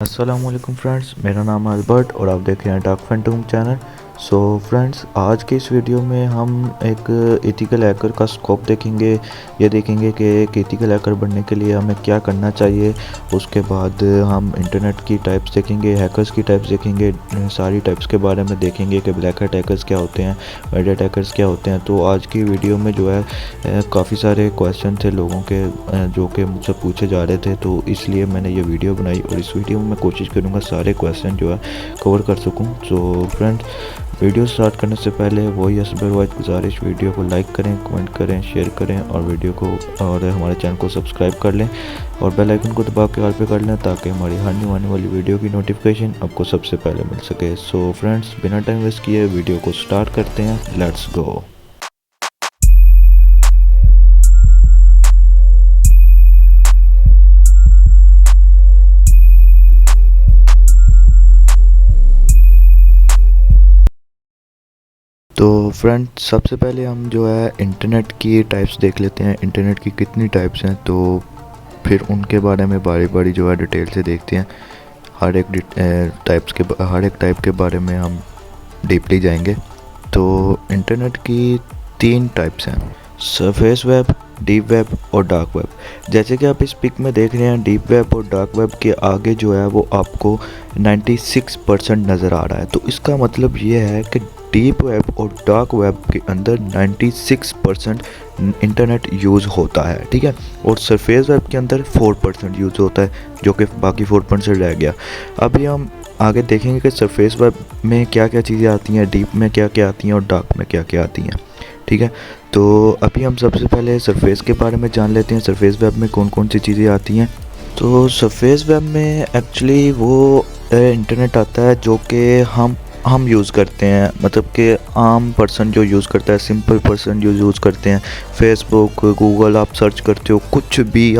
अस्सलामुअलैकुम फ्रेंड्स, मेरा नाम है अल्बर्ट और आप देख रहे हैं dark Phantom channel. So friends, आज के इस वीडियो में हम एक एथिकल हैकर का स्कोप देखेंगे। ये देखेंगे कि एक एथिकल हैकर बनने के लिए हमें क्या करना चाहिए। उसके बाद हम इंटरनेट की टाइप्स देखेंगे, हैकर्स की टाइप्स देखेंगे, सारी टाइप्स के बारे में देखेंगे कि ब्लैक हैट हैकर्स क्या होते हैं, रेड हैट हैकर्स क्या होते हैं। तो आज की वीडियो में जो है काफ़ी सारे क्वेश्चन थे लोगों के जो कि मुझसे पूछे जा रहे थे, तो इसलिए मैंने ये वीडियो बनाई और इस वीडियो में मैं कोशिश करूँगा सारे क्वेश्चन जो है कवर कर सकूँ। तो फ्रेंड्स, वीडियो स्टार्ट करने से पहले वही असबर वाइज गुजारिश, वीडियो को लाइक करें, कमेंट करें, शेयर करें और वीडियो को और हमारे चैनल को सब्सक्राइब कर लें और बेल आइकन को दबा के ऑल पे कर लें ताकि हमारी हर न्यू आने वाली वीडियो की नोटिफिकेशन आपको सबसे पहले मिल सके। सो फ्रेंड्स, बिना टाइम वेस्ट किए वीडियो को स्टार्ट करते हैं। Let's go. तो फ्रेंड, सबसे पहले हम जो है इंटरनेट की टाइप्स देख लेते हैं। इंटरनेट की कितनी टाइप्स हैं, तो फिर उनके बारे में बारी बारी जो है डिटेल से देखते हैं। हर एक टाइप के बारे में हम डीपली जाएंगे। तो इंटरनेट की 3 टाइप्स हैं, सरफेस वेब, डीप वेब और डार्क वेब। जैसे कि आप इस पिक में देख रहे हैं, डीप वेब और डार्क वेब के आगे जो है वो आपको 96% नज़र आ रहा है। तो इसका मतलब ये है कि डीप वेब और डार्क वेब के अंदर 96% इंटरनेट यूज़ होता है, ठीक है। और सरफेस वेब के अंदर 4% यूज़ होता है, जो कि बाकी 4% रह गया। अभी हम आगे देखेंगे कि सरफेस वेब में क्या क्या चीज़ें आती हैं, डीप में क्या क्या आती हैं और डार्क में क्या क्या आती हैं, ठीक है। तो अभी हम सबसे पहले सरफेस के बारे में जान लेते हैं, सरफेस वेब में कौन कौन सी चीज़ें आती हैं। तो सरफेस वेब में एक्चुअली वो इंटरनेट आता है जो कि हम यूज़ करते हैं, मतलब कि आम पर्सन जो यूज़ करता है, सिंपल पर्सन जो यूज़ करते हैं। फेसबुक, गूगल आप सर्च करते हो, कुछ भी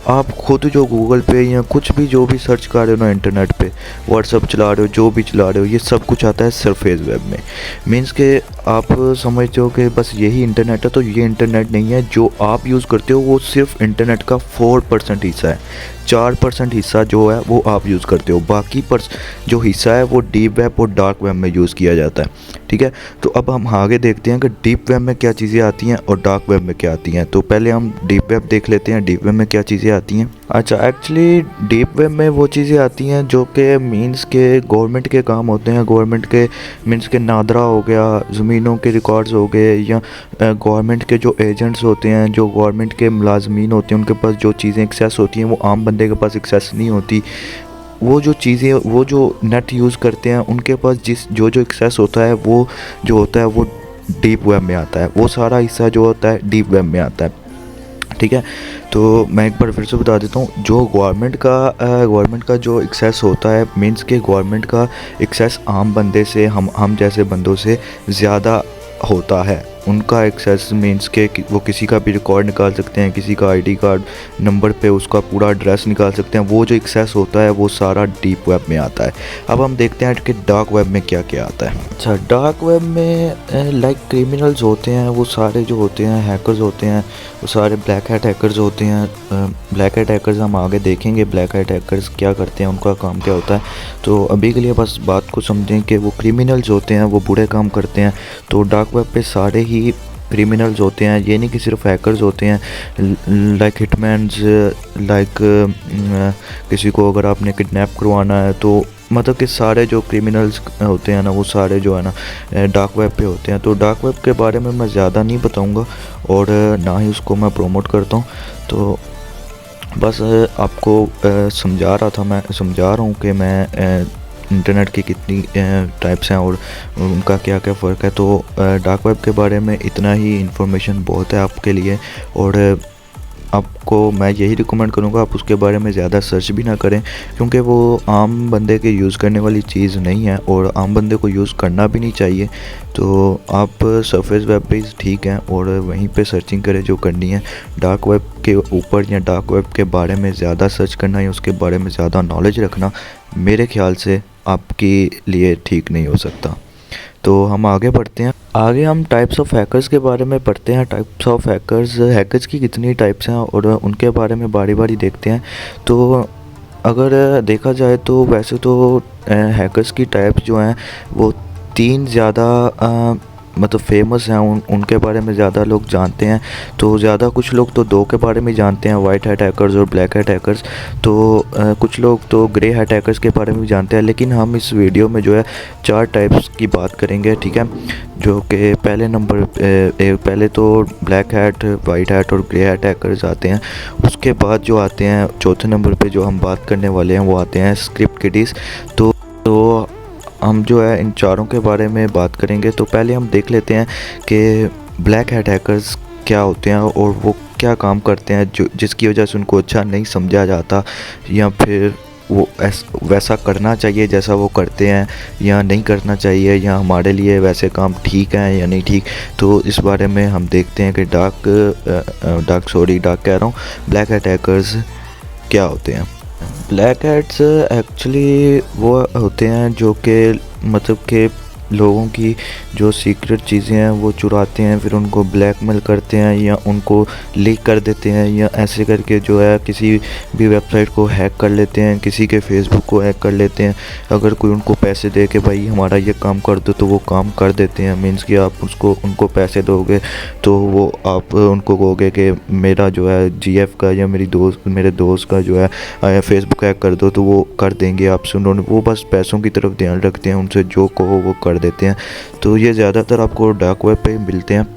आप खुद जो गूगल पे या कुछ भी जो भी सर्च कर रहे हो ना इंटरनेट पे, व्हाट्सअप चला रहे हो, जो भी चला रहे हो, ये सब कुछ आता है सरफेस वेब में। मीन्स के आप समझते हो कि बस यही इंटरनेट है, तो ये इंटरनेट नहीं है। जो आप यूज़ करते हो वो सिर्फ इंटरनेट का 4% हिस्सा है। 4% हिस्सा जो है वो आप यूज़ करते हो, बाकी जो हिस्सा है वो डीप वेब और डार्क वेब में यूज़ किया जाता है, ठीक है। तो अब हम आगे देखते हैं कि डीप वेब में क्या चीज़ें आती हैं और डार्क वेब में क्या आती हैं। तो पहले हम डीप वेब देख लेते हैं, डीप वेब में क्या चीज़ें आती हैं। अच्छा, एक्चुअली डीप वेब में वो चीज़ें आती हैं जो कि मीन्स के गवर्नमेंट के काम होते हैं। गवर्नमेंट के मीन्स के नादरा हो गया, ज़मीनों के रिकॉर्ड्स हो गए, या गवर्नमेंट के जो एजेंट्स होते हैं, जो गवर्नमेंट के मुलाजमीन होते हैं, उनके पास जो चीज़ें एक्सेस होती हैं वो आम बंदे के पास एक्सेस नहीं होती। वो जो चीज़ें, वो जो नेट यूज़ करते हैं, उनके पास जो एक्सेस होता है वो जो होता है वो डीप वेब में आता है। वो सारा हिस्सा जो होता है डीप वेब में आता है, ठीक है। तो मैं एक बार फिर से बता देता हूँ, जो गवर्नमेंट का जो एक्सेस होता है, मीन्स के गवर्नमेंट का एक्सेस आम बंदे से, हम जैसे बंदों से ज़्यादा होता है। उनका एक्सेस मीन्स के वो किसी का भी रिकॉर्ड निकाल सकते हैं, किसी का आईडी कार्ड नंबर पे उसका पूरा एड्रेस निकाल सकते हैं। वो जो एक्सेस होता है वो सारा डीप वेब में आता है। अब हम देखते हैं कि डार्क वेब में क्या क्या आता है। अच्छा, डार्क वेब में लाइक क्रिमिनल्स होते हैं, वो सारे जो होते हैं हैकर्स होते हैं, वो सारे ब्लैक हैट हैकर्स होते हैं। ब्लैक हैट हैकर्स हम आगे देखेंगे, ब्लैक हैट हैकर्स क्या करते हैं, उनका काम क्या होता है। तो अभी के लिए बस बात को समझें कि वो क्रिमिनल्स होते हैं, वो बुरे काम करते हैं। तो डार्क वेब पे सारे ही क्रिमिनल्स होते हैं, ये नहीं कि सिर्फ हैकर्स होते हैं। लाइक हिटमैन्स, लाइक किसी को अगर आपने किडनैप करवाना है, तो मतलब कि सारे जो क्रिमिनल्स होते हैं ना, वो सारे जो है ना डार्क वेब पे होते हैं। तो डार्क वेब के बारे में मैं ज़्यादा नहीं बताऊंगा और ना ही उसको मैं प्रमोट करता हूँ। तो बस आपको समझा रहा हूँ कि मैं इंटरनेट की कितनी टाइप्स हैं और उनका क्या क्या फ़र्क है। तो डार्क वेब के बारे में इतना ही इन्फॉर्मेशन बहुत है आपके लिए, और आपको मैं यही रिकमेंड करूँगा आप उसके बारे में ज़्यादा सर्च भी ना करें, क्योंकि वो आम बंदे के यूज़ करने वाली चीज़ नहीं है और आम बंदे को यूज़ करना भी नहीं चाहिए। तो आप सरफेस वेब पे ठीक हैं और वहीं पे सर्चिंग करें जो करनी है। डार्क वेब के ऊपर या डार्क वेब के बारे में ज़्यादा सर्च करना या उसके बारे में ज़्यादा नॉलेज रखना मेरे ख्याल से आपके लिए ठीक नहीं हो सकता। तो हम आगे बढ़ते हैं। आगे हम टाइप्स ऑफ हैकर्स के बारे में पढ़ते हैं। टाइप्स ऑफ हैकर्स की कितनी टाइप्स हैं और उनके बारे में बारी बारी देखते हैं। तो अगर देखा जाए तो वैसे तो हैकर्स की टाइप्स जो हैं वो 3 ज़्यादा मतलब फेमस हैं, उनके बारे में ज़्यादा लोग जानते हैं। तो ज़्यादा कुछ लोग तो 2 के बारे में जानते हैं, वाइट हैट हैकर्स और ब्लैक हैट हैकर्स। तो कुछ लोग तो ग्रे हैट हैकर्स के बारे में भी जानते हैं, लेकिन हम इस वीडियो में जो है 4 टाइप्स की बात करेंगे, ठीक है। जो कि पहले नंबर पहले तो ब्लैक हैट, वाइट हैट और ग्रे हैट हैकर्स आते हैं। उसके बाद जो आते हैं चौथे नंबर पे जो हम बात करने वाले हैं वो आते हैं स्क्रिप्ट किडीज़। तो हम जो है इन चारों के बारे में बात करेंगे। तो पहले हम देख लेते हैं कि ब्लैक हैट हैकर्स क्या होते हैं और वो क्या काम करते हैं जो जिसकी वजह से उनको अच्छा नहीं समझा जाता, या फिर वो वैसा करना चाहिए जैसा वो करते हैं या नहीं करना चाहिए, या हमारे लिए वैसे काम ठीक हैं या नहीं ठीक। तो इस बारे में हम देखते हैं कि डार्क कह रहा हूँ, ब्लैक हैट हैकर्स क्या होते हैं। ब्लैक हैट्स एक्चुअली वो होते हैं जो कि मतलब कि लोगों की जो सीक्रेट चीज़ें हैं वो चुराते हैं, फिर उनको ब्लैकमेल करते हैं या उनको लीक कर देते हैं, या ऐसे करके जो है किसी भी वेबसाइट को हैक कर लेते हैं, किसी के फेसबुक को हैक कर लेते हैं। अगर कोई उनको पैसे दे के भाई हमारा ये काम कर दो तो वो काम कर देते हैं। मीन्स कि आप उनको पैसे दोगे तो वो आप उनको कहोगे कि मेरा जो है जीएफ का या मेरे दोस्त का जो है फेसबुक हैक कर दो, तो वो कर देंगे आपसे। उन्होंने वो बस पैसों की तरफ ध्यान रखते हैं, उनसे जो कहो वो कर देते हैं। तो ये ज़्यादातर आपको डार्क वेब पे मिलते हैं।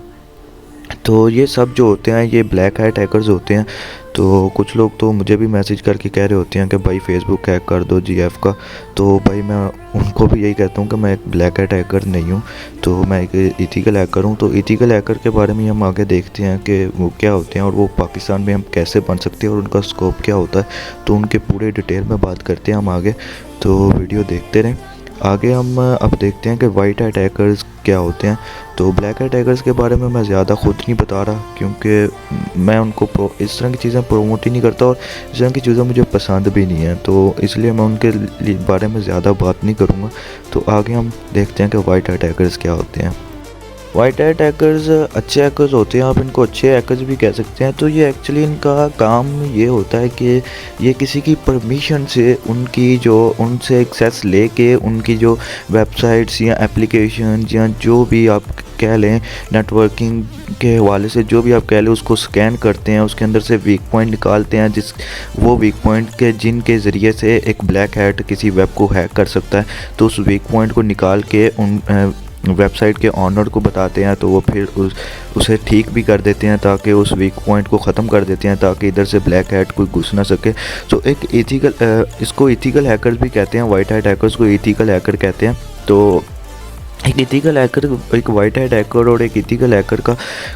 तो ये सब जो होते हैं ये ब्लैक हैट हैकर्स होते हैं। तो कुछ लोग तो मुझे भी मैसेज करके कह रहे होते हैं कि भाई फेसबुक हैक कर दो जीएफ का। तो भाई मैं उनको भी यही कहता हूँ कि मैं एक ब्लैक हैट हैकर नहीं हूँ, तो मैं एक इथिकल हैकर हूँ। तो इथिकल हैकर के बारे में हम आगे देखते हैं कि वो क्या होते हैं और वो पाकिस्तान में हम कैसे बन सकते हैं और उनका स्कोप क्या होता है। तो उनके पूरे डिटेल में बात करते हैं हम आगे, तो वीडियो देखते रहें। आगे हम अब देखते हैं कि वाइट हैट हैकर्स क्या होते हैं। तो ब्लैक हैट हैकर्स के बारे में मैं ज़्यादा ख़ुद नहीं बता रहा, क्योंकि मैं उनको इस तरह की चीज़ें प्रमोट ही नहीं करता और इस तरह की चीज़ें मुझे पसंद भी नहीं है, तो इसलिए मैं उनके बारे में ज़्यादा बात नहीं करूँगा। तो आगे हम देखते हैं कि वाइट हैट हैकर्स क्या होते हैं। वाइट हैट हैकर्स अच्छे हैकर्स होते हैं, आप इनको अच्छे हैकर्स भी कह सकते हैं। तो ये एक्चुअली इनका काम ये होता है कि ये किसी की परमिशन से उनसे एक्सेस लेके उनकी जो वेबसाइट्स या एप्लीकेशन या जो भी आप कह लें नेटवर्किंग के हवाले से जो भी आप कह लें उसको स्कैन करते हैं, उसके अंदर से वीक पॉइंट निकालते हैं, वो वीक पॉइंट के जिनके ज़रिए से एक ब्लैक हैट किसी वेब को हैक कर सकता है। तो उस वीक पॉइंट को निकाल के उन वेबसाइट के ऑनर को बताते हैं, तो वो फिर उसे ठीक भी कर देते हैं, ताकि उस वीक पॉइंट को ख़त्म कर देते हैं, ताकि इधर से ब्लैक हैट कोई घुस ना सके। तो एक इसको इथिकल हैकर्स भी कहते हैं, वाइट हैट हैकर्स को इथिकल हैकर कहते हैं। तो एक वाइट हैट हैकर और एक इथिकल हैकर का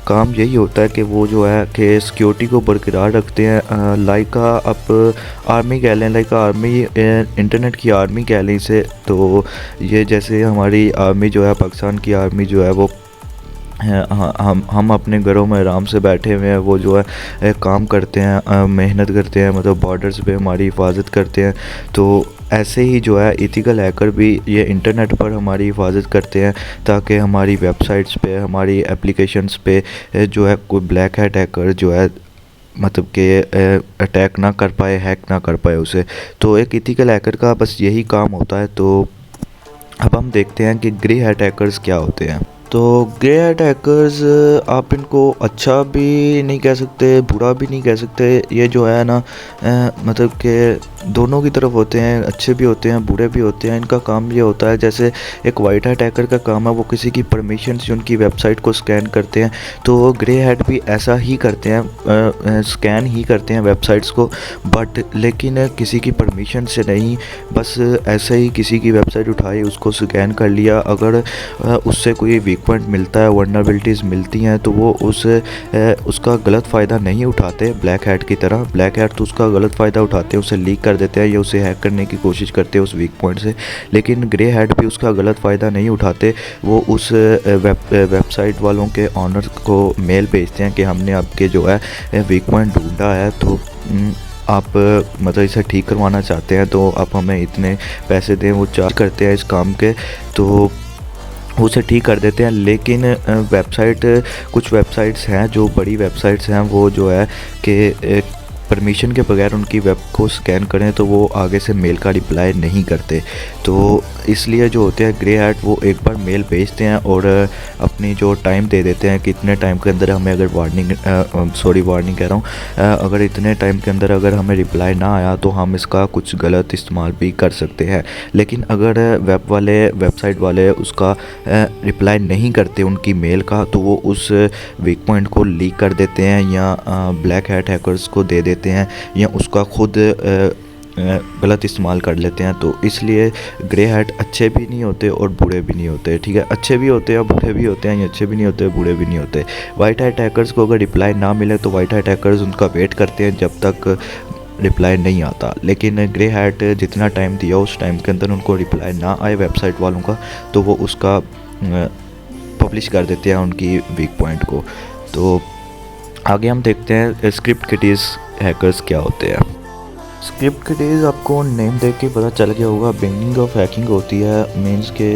काम यही होता है कि वो जो है कि सिक्योरिटी को बरकरार रखते हैं। लाइक आप आर्मी कह लें, लाइक आर्मी इंटरनेट की आर्मी कह लें इसे। तो ये जैसे हमारी आर्मी जो है, पाकिस्तान की आर्मी जो है वो हम अपने घरों में आराम से बैठे हुए हैं, वो जो है काम करते हैं, मेहनत करते हैं, मतलब बॉर्डर्स पे हमारी हिफाजत करते हैं। तो ऐसे ही जो है इथिकल हैकर भी ये इंटरनेट पर हमारी हिफाजत करते हैं, ताकि हमारी वेबसाइट्स पे, हमारी एप्लीकेशंस पे जो है कोई ब्लैक हैट हैकर जो है मतलब कि अटैक ना कर पाए, हैक ना कर पाए उसे। तो एक इथिकल हैकर का बस यही काम होता है। तो अब हम देखते हैं कि ग्रे हैट हैकर्स क्या होते हैं। तो ग्रे हैट हैकर्स आप इनको अच्छा भी नहीं कह सकते, बुरा भी नहीं कह सकते। ये जो है ना मतलब कि दोनों की तरफ होते हैं, अच्छे भी होते हैं, बुरे भी होते हैं। इनका काम ये होता है, जैसे एक वाइट हैट हैकर का काम है वो किसी की परमिशन से उनकी वेबसाइट को स्कैन करते हैं। तो ग्रे हैट भी ऐसा ही करते हैं, स्कैन ही करते हैं वेबसाइट्स को, बट लेकिन किसी की परमिशन से नहीं। बस ऐसे ही किसी की वेबसाइट उठाई, उसको स्कैन कर लिया, अगर उससे कोई वीक पॉइंट मिलता है, वर्नरेबिलिटीज़ मिलती हैं, तो वो उसका गलत फ़ायदा नहीं उठाते ब्लैक हैट की तरह। ब्लैक हैट तो उसका गलत फ़ायदा उठाते हैं, उसे लीक कर देते हैं या उसे हैक करने की कोशिश करते हैं उस वीक पॉइंट से। लेकिन ग्रे हैट भी उसका गलत फ़ायदा नहीं उठाते, वो उस वेबसाइट वालों के ऑनर को मेल भेजते हैं कि हमने आपके जो है वीक पॉइंट ढूंढा है, तो आप मतलब इसे ठीक करवाना चाहते हैं, तो आप हमें इतने पैसे दें। वो चार्ज करते हैं इस काम के, तो उसे ठीक कर देते हैं। लेकिन कुछ वेबसाइट्स हैं जो बड़ी वेबसाइट्स हैं, वो जो है कि परमिशन के बगैर उनकी वेब को स्कैन करें तो वो आगे से मेल का रिप्लाई नहीं करते। तो इसलिए जो होते हैं ग्रे हैट वो एक बार मेल भेजते हैं और अपनी जो टाइम दे देते हैं कि इतने टाइम के अंदर हमें अगर वार्निंग कह रहा हूँ, अगर इतने टाइम के अंदर अगर हमें रिप्लाई ना आया तो हम इसका कुछ गलत इस्तेमाल भी कर सकते हैं। लेकिन अगर वेबसाइट वाले उसका रिप्लाई नहीं करते उनकी मेल का, तो वो उस वीक पॉइंट को लीक कर देते हैं या ब्लैक हैट हैकर्स को दे देते हैं या उसका खुद गलत इस्तेमाल कर लेते हैं। तो इसलिए ग्रे हैट अच्छे भी नहीं होते और बुरे भी नहीं होते, ठीक है। अच्छे भी होते हैं, बुरे भी होते हैं, या अच्छे भी नहीं होते, बुरे भी नहीं होते। वाइट हैट हैकर्स को अगर रिप्लाई ना मिले तो वाइट हैट हैकर्स उनका वेट करते हैं जब तक रिप्लाई नहीं आता। लेकिन ग्रे हैट जितना टाइम दिया उस टाइम के अंदर उनको रिप्लाई ना आए वेबसाइट वालों का, तो वो उसका पब्लिश कर देते हैं उनकी वीक पॉइंट को। तो आगे हम देखते हैं स्क्रिप्ट किडीज़ हैकर्स क्या होते हैं। स्क्रिप्ट किडीज़ आपको नेम देख के पता चल गया होगा, बिगिनिंग ऑफ हैकिंग होती है। मीन्स के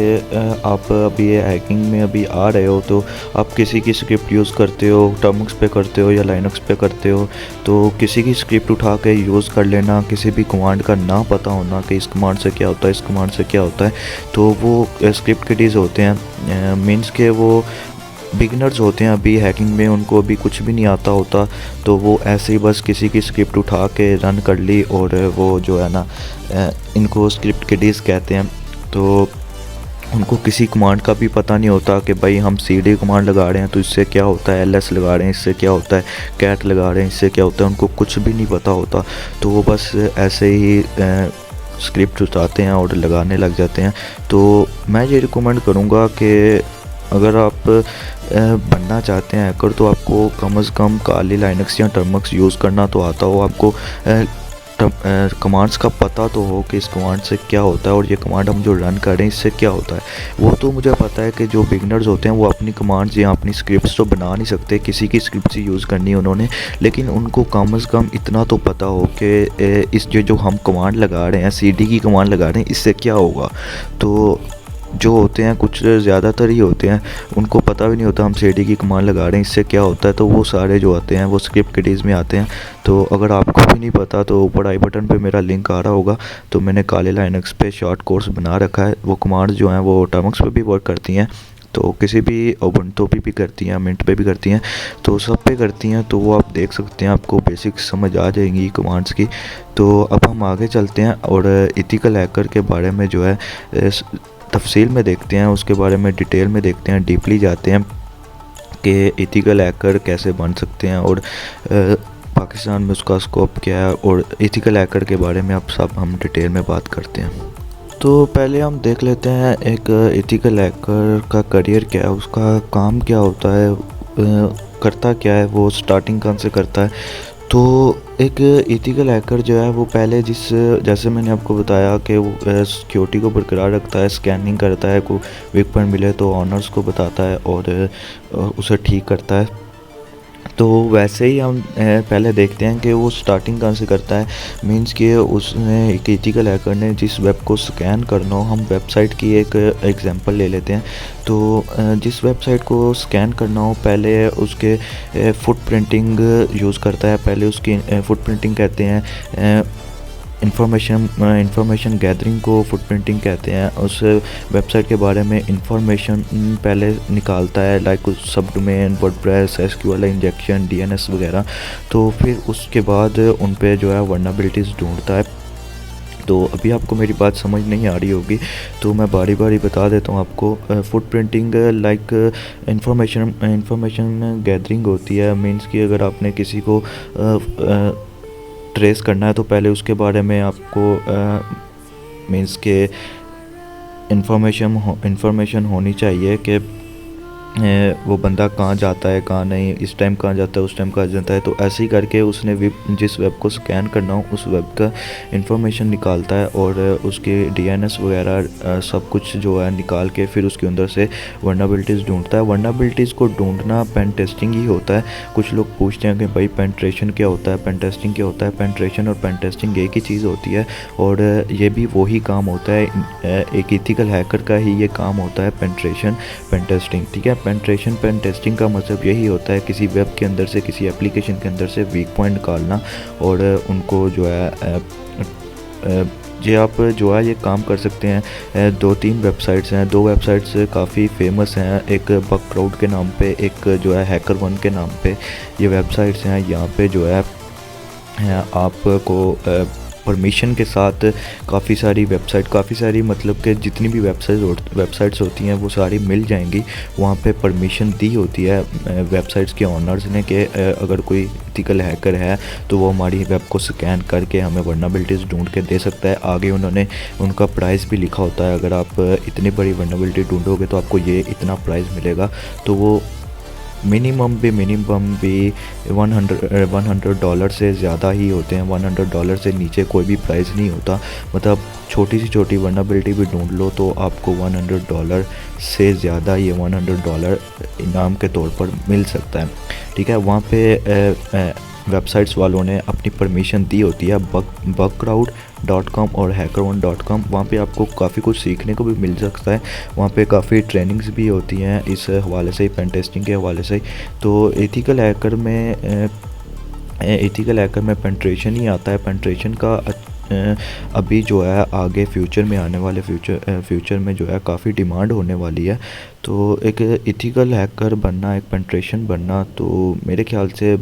आप अभी ये हैकिंग में अभी आ रहे हो तो आप किसी की स्क्रिप्ट यूज़ करते हो, टर्मिनल्स पे करते हो या लाइनक्स पे करते हो, तो किसी की स्क्रिप्ट उठा के यूज़ कर लेना, किसी भी कमांड का ना पता होना कि इस कमांड से क्या होता है, इस कमांड से क्या होता है, तो वो स्क्रिप्ट किडीज़ होते हैं। मीन्स के वो बिगिनर्स होते हैं अभी हैकिंग में, उनको अभी कुछ भी नहीं आता होता, तो वो ऐसे ही बस किसी की स्क्रिप्ट उठा के रन कर ली और वो जो है ना, इनको स्क्रिप्ट किडीज़ कहते हैं। तो उनको किसी कमांड का भी पता नहीं होता कि भाई हम cd कमांड लगा रहे हैं तो इससे क्या होता है, ls लगा रहे हैं इससे क्या होता है, कैट लगा रहे हैं इससे क्या होता है, उनको कुछ भी नहीं पता होता। तो वो बस ऐसे ही स्क्रिप्ट उठाते हैं और लगाने लग जाते हैं। तो मैं ये रिकमेंड करूँगा कि अगर आप बनना चाहते हैं हैकर तो आपको कम से कम काली लाइनक्स या टर्मिनल्स यूज़ करना तो आता हो, आपको कमांड्स का पता तो हो कि इस कमांड से क्या होता है और ये कमांड हम जो रन कर रहे हैं इससे क्या होता है। वो तो मुझे पता है कि जो बिगनर्स होते हैं वो अपनी कमांड्स या अपनी स्क्रिप्ट्स तो बना नहीं सकते, किसी की स्क्रिप्ट ही यूज़ करनी है उन्होंने, लेकिन उनको कम से कम इतना तो पता हो कि इस जो हम कमांड लगा रहे हैं, cd की कमांड लगा रहे हैं, इससे क्या होगा। तो जो होते हैं कुछ ज़्यादातर ही होते हैं उनको पता भी नहीं होता हम cd की कमांड लगा रहे हैं इससे क्या होता है, तो वो सारे जो आते हैं वो स्क्रिप्ट किडीज़ में आते हैं। तो अगर आपको भी नहीं पता तो ऊपर आई बटन पे मेरा लिंक आ रहा होगा, तो मैंने काले लाइनक्स पे शॉर्ट कोर्स बना रखा है। वो कमांड्स जो हैं वो टर्मिनल्स पे भी वर्क करती हैं, तो किसी भी उबुंटू पे भी करती हैं, मिंट पे भी करती हैं, तो सब पे करती हैं। तो वो आप देख सकते हैं, आपको बेसिक समझ आ जाएंगी कमांड्स की। तो अब हम आगे चलते हैं और एथिकल हैकर के बारे में जो है तफसील में देखते हैं, उसके बारे में डिटेल में देखते हैं, डीपली जाते हैं कि एथिकल हैकर कैसे बन सकते हैं और पाकिस्तान में उसका स्कोप क्या है, और एथिकल हैकर के बारे में अब सब हम डिटेल में बात करते हैं। तो पहले हम देख लेते हैं एक एथिकल हैकर का करियर क्या है, उसका काम क्या होता है, करता क्या है, वो स्टार्टिंग कहाँ से करता है। तो एक एथिकल हैकर जो है वो पहले जैसे मैंने आपको बताया कि वो सिक्योरिटी को बरकरार रखता है, स्कैनिंग करता है, को वीक पॉइंट मिले तो ऑनर्स को बताता है और उसे ठीक करता है। तो वैसे ही हम पहले देखते हैं कि वो स्टार्टिंग कहाँ से करता है। मींस कि उसने एक एथिकल हैकर ने जिस वेब को स्कैन करना हो, हम वेबसाइट की एक एग्जांपल ले लेते हैं। तो जिस वेबसाइट को स्कैन करना हो पहले उसके फुटप्रिंटिंग यूज़ करता है। पहले उसकी फुटप्रिंटिंग कहते हैं, इंफॉर्मेशन गैदरिंग को फुटप्रिंटिंग कहते हैं। उस वेबसाइट के बारे में इंफॉर्मेशन पहले निकालता है, लाइक सब domain, WordPress, SQL injection, DNS वगैरह। तो फिर उसके बाद उन पे जो है वल्नरेबिलिटीज़ ढूंढता है। तो अभी आपको मेरी बात समझ नहीं आ रही होगी तो मैं बारी बारी बता देता हूँ आपको। फुटप्रिंटिंग लाइक इंफॉर्मेशन गैदरिंग होती है। मीन्स कि अगर आपने किसी को ट्रेस करना है तो पहले उसके बारे में आपको मीन्स के इंफॉर्मेशन होनी चाहिए कि वो बंदा कहाँ जाता है, कहाँ नहीं, इस टाइम कहाँ जाता है, उस टाइम कहाँ जाता है। तो ऐसे ही करके उसने जिस वेब को स्कैन करना हो उस वेब का इंफॉर्मेशन निकालता है और उसके डीएनएस वगैरह सब कुछ जो है निकाल के फिर उसके अंदर से वल्नरेबिलिटीज़ ढूंढता है। वल्नरेबिलिटीज़ को ढूंढना पेन टेस्टिंग ही होता है। कुछ लोग पूछते हैं कि भाई पेनिट्रेशन क्या होता है, पेन टेस्टिंग क्या होता है। पेनिट्रेशन और पेन टेस्टिंग एक ही चीज़ होती है और ये भी वही काम होता है। एक एथिकल हैकर का ही ये काम होता है, पेनिट्रेशन, पेन टेस्टिंग, ठीक है। पेनिट्रेशन पेन टेस्टिंग का मतलब यही होता है किसी वेब के अंदर से, किसी एप्लीकेशन के अंदर से वीक पॉइंट निकालना और उनको जो है ये आप जो है ये काम कर सकते हैं। 2-3 वेबसाइट्स हैं, 2 वेबसाइट्स काफ़ी फेमस हैं, एक बगक्राउड के नाम पे, एक जो है हैकर1 के नाम पे ये वेबसाइट्स हैं। यहाँ पे जो है आपको परमिशन के साथ काफ़ी सारी मतलब कि जितनी भी वेबसाइट्स होती हैं वो सारी मिल जाएंगी। वहाँ पे परमिशन दी होती है वेबसाइट्स के ओनर्स ने कि अगर कोई एथिकल हैकर है तो वो हमारी वेब को स्कैन करके हमें वल्नरेबिलिटीज़ ढूंढ के दे सकता है। आगे उन्होंने उनका प्राइस भी लिखा होता है, अगर आप इतनी बड़ी वल्नरेबिलिटी ढूंढोगे तो आपको ये इतना प्राइस मिलेगा। तो वो मिनिमम भी $100 से ज़्यादा ही होते हैं। $100 से नीचे कोई भी प्राइस नहीं होता। मतलब छोटी से छोटी वल्नरेबिलिटी भी ढूंढ लो तो आपको $100 से ज़्यादा ये $100 इनाम के तौर पर मिल सकता है। ठीक है, वहाँ पे वेबसाइट्स वालों ने अपनी परमिशन दी होती है bugcrowd.com और hacker1.com। वहाँ पे आपको काफ़ी कुछ सीखने को भी मिल सकता है। वहाँ पे काफ़ी ट्रेनिंग्स भी होती हैं इस हवाले से, पेन टेस्टिंग के हवाले से। तो एथिकल हैकर में पेनिट्रेशन ही आता है। पेनिट्रेशन का अभी जो है आगे फ्यूचर में आने वाले फ्यूचर में जो है काफ़ी डिमांड होने वाली है। तो एक एथिकल हैकर बनना, एक पेनिट्रेशन बनना, तो मेरे ख्याल से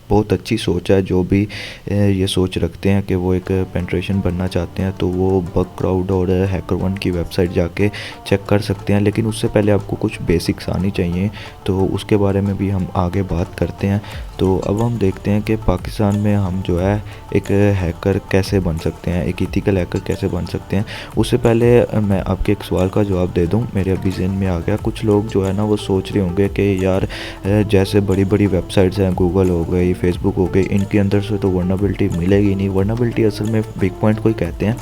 बहुत अच्छी सोच है। जो भी ये सोच रखते हैं कि वो एक पेनिट्रेशन बनना चाहते हैं तो वो बगक्राउड और हैकर1 की वेबसाइट जाके चेक कर सकते हैं। लेकिन उससे पहले आपको कुछ बेसिक्स आनी चाहिए, तो उसके बारे में भी हम आगे बात करते हैं। तो अब हम देखते हैं कि पाकिस्तान में हम जो है एक हैकर कैसे बन सकते हैं, एक एथिकल हैकर कैसे बन सकते हैं। उससे पहले मैं आपके एक सवाल का जवाब दे दूं, मेरे अभी ज़हन में आ गया। कुछ लोग जो है ना वो सोच रहे होंगे कि यार जैसे बड़ी बड़ी वेबसाइट्स हैं, गूगल हो गई, फेसबुक हो गई, इनके अंदर से तो वल्नरेबिलिटी मिलेगी नहीं। वल्नरेबिलिटी असल में वीक पॉइंट को ही कहते हैं,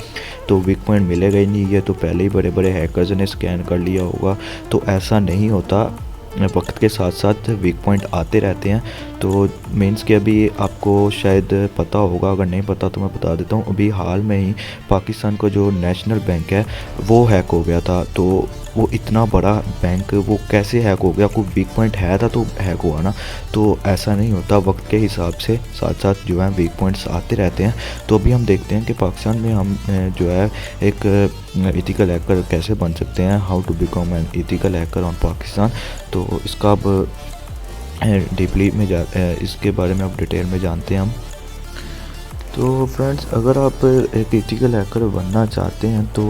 तो वीक पॉइंट मिलेगा ही नहीं। ये तो पहले ही बड़े बड़े हैकर्स ने स्कैन कर लिया होगा। तो ऐसा नहीं होता, वक्त के साथ साथ वीक पॉइंट आते रहते हैं। तो मीन्स कि अभी आपको शायद पता होगा, अगर नहीं पता तो मैं बता देता हूँ। अभी हाल में ही पाकिस्तान का जो नेशनल बैंक है वो हैक हो गया था। तो वो इतना बड़ा बैंक वो कैसे हैक हो गया? कोई वीक पॉइंट है था तो हैक हुआ ना। तो ऐसा नहीं होता, वक्त के हिसाब से साथ साथ जो है वीक पॉइंट्स आते रहते हैं। तो अभी हम देखते हैं कि पाकिस्तान में हम जो है एक एथिकल हैकर कैसे बन सकते हैं। How to become an ethical hacker on Pakistan. तो इसका अब डीपली में इसके बारे में अब डिटेल में जानते हैं हम। तो फ्रेंड्स, अगर आप एक एथिकल हैकर बनना चाहते हैं तो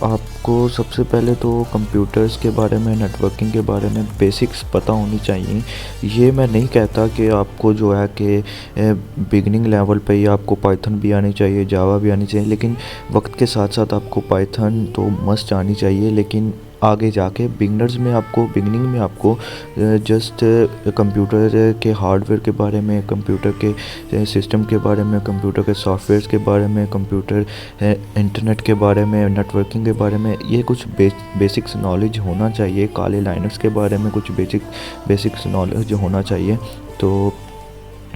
आपको सबसे पहले तो कंप्यूटर्स के बारे में, नेटवर्किंग के बारे में बेसिक्स पता होनी चाहिए। ये मैं नहीं कहता कि आपको जो है कि बिगनिंग लेवल पे ही आपको पाइथन भी आनी चाहिए, जावा भी आनी चाहिए, लेकिन वक्त के साथ साथ आपको पाइथन तो मस्ट आनी चाहिए। लेकिन आगे जाके बिगनिंग में आपको जस्ट कंप्यूटर के हार्डवेयर के बारे में, कंप्यूटर के सिस्टम के बारे में, कंप्यूटर के सॉफ्टवेयर्स के बारे में, कंप्यूटर इंटरनेट के बारे में, नेटवर्किंग के बारे में ये कुछ बेसिक्स नॉलेज होना चाहिए। काले लाइनक्स के बारे में कुछ बेसिक्स नॉलेज होना चाहिए। तो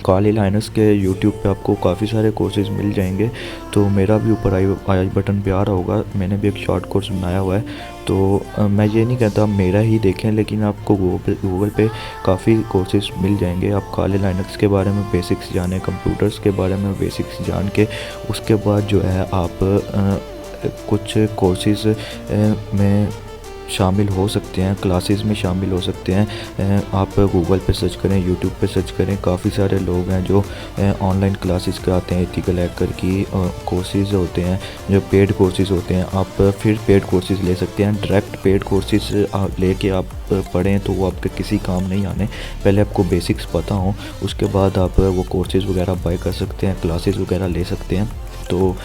काली लाइनक्स के यूट्यूब पे आपको काफ़ी सारे कोर्सेज मिल जाएंगे। तो मेरा भी ऊपर आई बटन पे आ रहा होगा, मैंने भी एक शॉर्ट कोर्स बनाया हुआ है। तो मैं ये नहीं कहता मेरा ही देखें, लेकिन आपको गूगल पे काफ़ी कोर्सेज मिल जाएंगे। आप काले लाइनक्स के बारे में बेसिक्स जानें, कंप्यूटर्स के बारे में बेसिक्स जान के उसके बाद जो है आप कुछ कोर्सेज में शामिल हो सकते हैं, क्लासेस में शामिल हो सकते हैं। आप गूगल पे सर्च करें, यूट्यूब पे सर्च करें, काफ़ी सारे लोग हैं जो ऑनलाइन क्लासेस कराते हैं। एथिकल हैकर की कोर्सेज होते हैं जो पेड कोर्सेज होते हैं। आप फिर पेड कोर्सेज ले सकते हैं। डायरेक्ट पेड कोर्सेज लेके आप पढ़ें तो वो आपके किसी काम नहीं आने। पहले आपको बेसिक्स पता हो, उसके बाद आप वो कोर्सेज वगैरह बाय कर सकते हैं, क्लासेस वगैरह ले सकते हैं। तो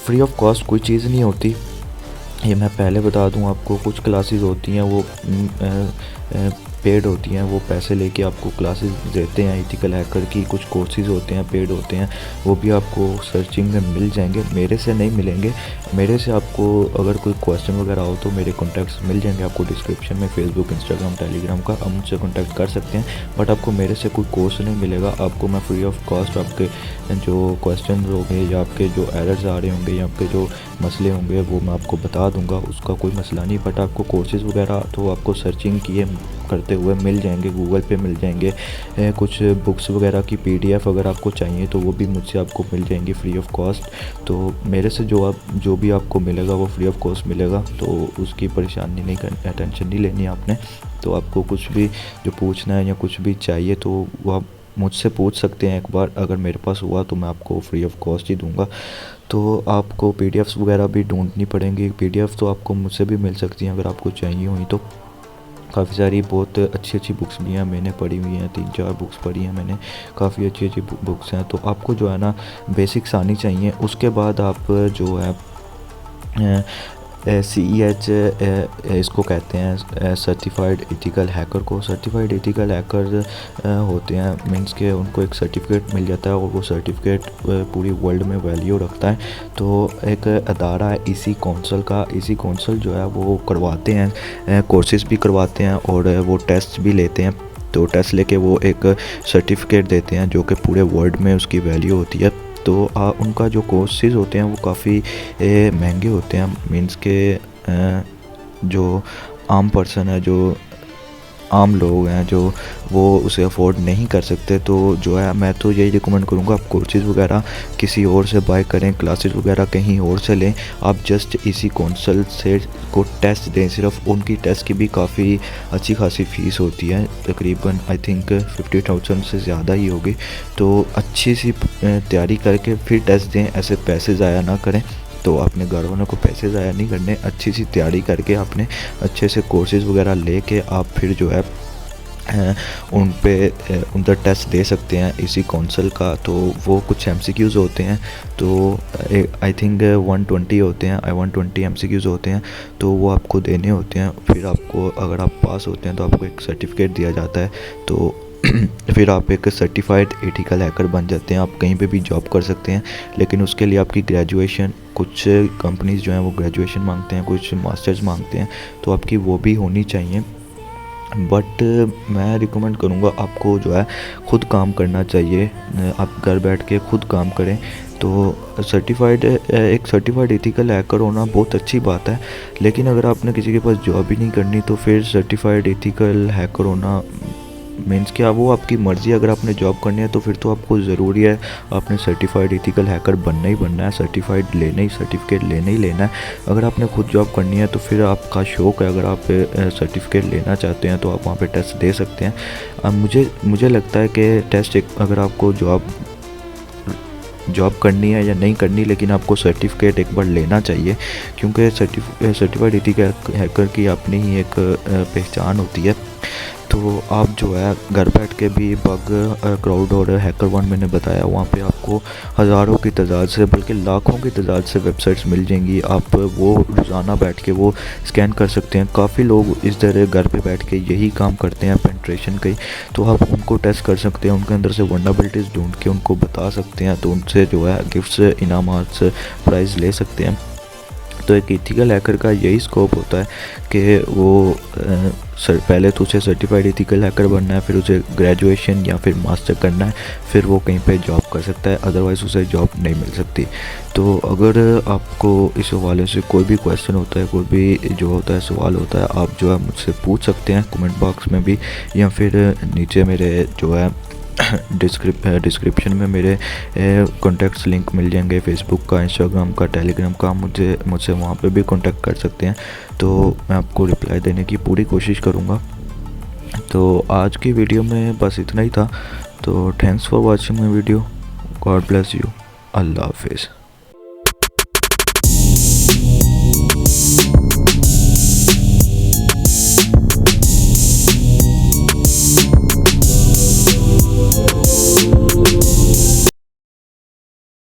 फ्री ऑफ कॉस्ट कोई चीज़ नहीं होती, ये मैं पहले बता दूं आपको। कुछ क्लासेस होती हैं वो पेड होती हैं, वो पैसे लेके आपको क्लासेस देते हैं एथिकल हैकर की। कुछ कोर्सेज होते हैं पेड होते हैं, वो भी आपको सर्चिंग में मिल जाएंगे। मेरे से नहीं मिलेंगे, मेरे से आपको अगर कोई क्वेश्चन वगैरह हो तो मेरे कॉन्टैक्ट्स मिल जाएंगे आपको डिस्क्रिप्शन में, फेसबुक, इंस्टाग्राम, टेलीग्राम का। आप मुझसे कॉन्टैक्ट कर सकते हैं, बट आपको मेरे से कोई कोर्स नहीं मिलेगा। आपको मैं फ्री ऑफ कॉस्ट आपके जो क्वेश्चन होंगे या आपके जो एरर्स आ रहे होंगे या आपके जो मसले होंगे वो मैं आपको बता दूंगा, उसका कोई मसला नहीं। बट आपको कोर्सेज़ वगैरह तो आपको सर्चिंग किए करते हुए मिल जाएंगे, गूगल पे मिल जाएंगे। कुछ बुक्स वगैरह की PDF अगर आपको चाहिए तो वो भी मुझसे आपको मिल जाएंगी फ्री ऑफ कॉस्ट। तो मेरे से जो भी आपको मिलेगा वो फ्री ऑफ कॉस्ट मिलेगा, तो उसकी परेशानी नहीं करनी, टेंशन नहीं लेनी आपने। तो आपको कुछ भी जो पूछना है या कुछ भी चाहिए तो वो आप मुझसे पूछ सकते हैं एक बार। अगर मेरे पास हुआ तो मैं आपको फ्री ऑफ कॉस्ट ही दूंगा। तो आपको PDFs वगैरह भी ढूंढनी पड़ेंगी। PDF तो आपको मुझसे भी मिल सकती हैं अगर आपको चाहिए हुई तो। काफ़ी सारी बहुत अच्छी बुक्स भी हैं, मैंने पढ़ी हुई हैं, 3-4 बुक्स पढ़ी हैं मैंने, काफ़ी अच्छी बुक्स हैं। तो आपको जो है ना बेसिक्स आनी चाहिए। उसके बाद आप जो है CEH इसको कहते हैं सर्टिफाइड एथिकल हैकर को। सर्टिफाइड एथिकल हैकर होते हैं, मींस के उनको एक सर्टिफिकेट मिल जाता है और वो सर्टिफिकेट पूरी वर्ल्ड में वैल्यू रखता है। तो एक अदारा है इसी काउंसिल का। इसी काउंसिल जो है वो करवाते हैं, कोर्सेज़ भी करवाते हैं और वो टेस्ट भी लेते हैं। तो टेस्ट लेके वो एक सर्टिफिकेट देते हैं जो कि पूरे वर्ल्ड में उसकी वैल्यू होती है। तो उनका जो कोर्सेज़ होते हैं वो काफ़ी महंगे होते हैं, मींस के जो आम पर्सन है, जो आम लोग हैं, जो वो उसे अफोर्ड नहीं कर सकते। तो जो है मैं तो यही रिकमेंड करूँगा आप कोर्सेज़ वगैरह किसी और से बाय करें, क्लासेस वगैरह कहीं और से लें। आप जस्ट इसी काउंसिल से को टेस्ट दें, सिर्फ उनकी टेस्ट की भी काफ़ी अच्छी खासी फ़ीस होती है, तकरीबन आई थिंक 50,000 से ज़्यादा ही होगी। तो अच्छी सी तैयारी करके फिर टेस्ट दें, ऐसे पैसे ज़ाया ना करें। तो अपने घर वालों को पैसे ज़ाया नहीं करने, अच्छी सी तैयारी करके आपने अच्छे से कोर्सेज़ वगैरह लेके आप फिर जो है उनका टेस्ट दे सकते हैं इसी काउंसिल का। तो वो कुछ MCQs होते हैं, तो आई थिंक 120 होते हैं, 120 MCQs होते हैं। तो वो आपको देने होते हैं। फिर आपको अगर आप पास होते हैं तो आपको एक सर्टिफिकेट दिया जाता है। तो फिर आप एक सर्टिफाइड एथिकल हैकर बन जाते हैं। आप कहीं पे भी जॉब कर सकते हैं, लेकिन उसके लिए आपकी ग्रेजुएशन, कुछ कंपनीज़ जो हैं वो ग्रेजुएशन मांगते हैं, कुछ मास्टर्स मांगते हैं, तो आपकी वो भी होनी चाहिए। बट मैं रिकमेंड करूँगा आपको जो है ख़ुद काम करना चाहिए। आप घर बैठ के ख़ुद काम करें। तो एक सर्टिफाइड एथिकल हैकर होना बहुत अच्छी बात है, लेकिन अगर आपने किसी के पास जॉब ही नहीं करनी तो फिर सर्टिफाइड एथिकल हैकर होना मीन्स क्या, वो आपकी मर्ज़ी। अगर आपने जॉब करनी है तो फिर तो आपको ज़रूरी है आपने सर्टिफाइड एथिकल हैकर बनना ही बनना है, सर्टिफिकेट लेना ही लेना है। अगर आपने खुद जॉब करनी है तो फिर आपका शौक़ है, अगर आप सर्टिफिकेट लेना चाहते हैं तो आप वहाँ पे टेस्ट दे सकते हैं। मुझे लगता है कि टेस्ट अगर आपको जॉब करनी है या नहीं करनी, लेकिन आपको सर्टिफिकेट एक बार लेना चाहिए, क्योंकि सर्टिफाइड एथिकल हैकर की अपनी ही एक पहचान होती है। तो आप जो है घर बैठ के भी बग क्राउड और HackerOne मैंने बताया, वहाँ पे आपको हज़ारों की तादाद से बल्कि लाखों की तादाद से वेबसाइट्स मिल जाएंगी। आप वो रोज़ाना बैठ के वो स्कैन कर सकते हैं। काफ़ी लोग इस तरह घर पे बैठ के यही काम करते हैं, पेनिट्रेशन का ही। तो आप उनको टेस्ट कर सकते हैं, उनके अंदर से वल्नरेबिलिटीज़ ढूंढ के उनको बता सकते हैं। तो उनसे जो है गिफ्ट्स, इनामात, प्राइज़ ले सकते हैं। तो एक एथिकल हैकर का यही स्कोप होता है कि वो पहले तो उसे सर्टिफाइड एथिकल हैकर बनना है, फिर उसे ग्रेजुएशन या फिर मास्टर करना है, फिर वो कहीं पे जॉब कर सकता है, अदरवाइज़ उसे जॉब नहीं मिल सकती। तो अगर आपको इस हवाले से कोई भी क्वेश्चन होता है, कोई भी जो होता है सवाल होता है, आप जो है मुझसे पूछ सकते हैं कमेंट बॉक्स में भी, या फिर नीचे मेरे जो है डिस्क्रिप्शन में मेरे कॉन्टैक्ट्स लिंक मिल जाएंगे, फेसबुक का, इंस्टाग्राम का, टेलीग्राम का। मुझसे वहाँ पे भी कांटेक्ट कर सकते हैं। तो मैं आपको रिप्लाई देने की पूरी कोशिश करूँगा। तो आज की वीडियो में बस इतना ही था। तो thanks for watching my video. God bless you. अल्लाह हाफिज़।